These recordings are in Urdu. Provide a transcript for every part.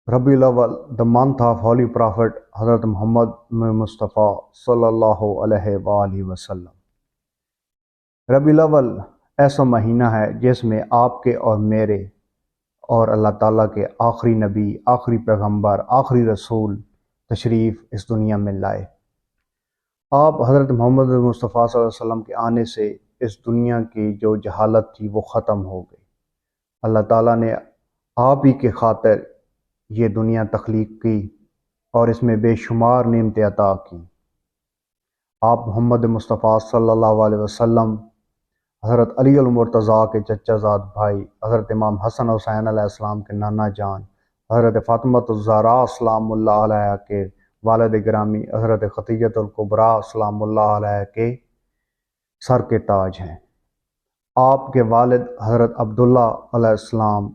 ربیع الاول the month of Holy Prophet حضرت محمد مصطفیٰ صلی اللہ علیہ وآلہ وسلم۔ ربیع الاول ایسا مہینہ ہے جس میں آپ کے اور میرے اور اللہ تعالیٰ کے آخری نبی، آخری پیغمبر، آخری رسول تشریف اس دنیا میں لائے۔ آپ حضرت محمد مصطفیٰ صلی اللہ علیہ وسلم کے آنے سے اس دنیا کی جو جہالت تھی وہ ختم ہو گئی۔ اللہ تعالیٰ نے آپ ہی کے خاطر یہ دنیا تخلیق کی اور اس میں بے شمار نعمتیں عطا کی۔ آپ محمد مصطفیٰ صلی اللہ علیہ وسلم حضرت علی المرتضیٰ کے چچا زاد بھائی، حضرت امام حسن حسین علیہ السلام کے نانا جان، حضرت فاطمۃ الزہراء سلام اللہ علیہ کے والد گرامی، حضرت خدیجہ الکبریٰ سلام اللہ علیہ کے سر کے تاج ہیں۔ آپ کے والد حضرت عبداللہ علیہ السلام،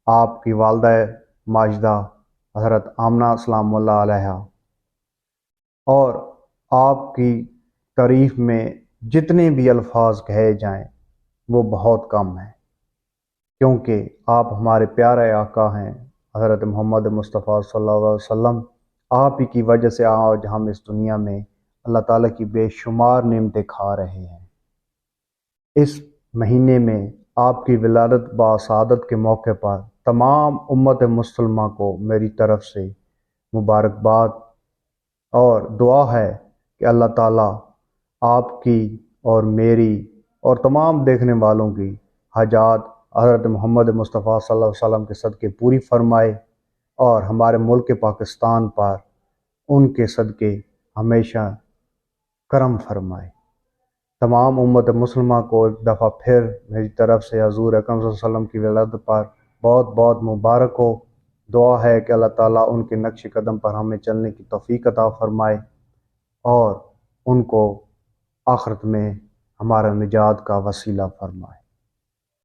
آپ کی والدہ ماجدہ حضرت آمنہ سلام اللہ علیہ، اور آپ کی تعریف میں جتنے بھی الفاظ کہے جائیں وہ بہت کم ہیں، کیونکہ آپ ہمارے پیارے آقا ہیں حضرت محمد مصطفیٰ صلی اللہ علیہ وسلم۔ آپ ہی کی وجہ سے آج ہم اس دنیا میں اللہ تعالیٰ کی بے شمار نعمتیں کھا رہے ہیں۔ اس مہینے میں آپ کی ولادت باسعادت کے موقع پر تمام امت مسلمہ کو میری طرف سے مبارکباد اور دعا ہے کہ اللہ تعالیٰ آپ کی اور میری اور تمام دیکھنے والوں کی حاجات حضرت محمد مصطفیٰ صلی اللہ علیہ وسلم کے صدقے پوری فرمائے، اور ہمارے ملک پاکستان پر ان کے صدقے ہمیشہ کرم فرمائے۔ تمام امت مسلمہ کو ایک دفعہ پھر میری طرف سے حضور اکرم صلی اللہ علیہ وسلم کی ولادت پر بہت بہت مبارک ہو۔ دعا ہے کہ اللہ تعالیٰ ان کے نقش قدم پر ہمیں چلنے کی توفیق عطا فرمائے اور ان کو آخرت میں ہمارا نجات کا وسیلہ فرمائے۔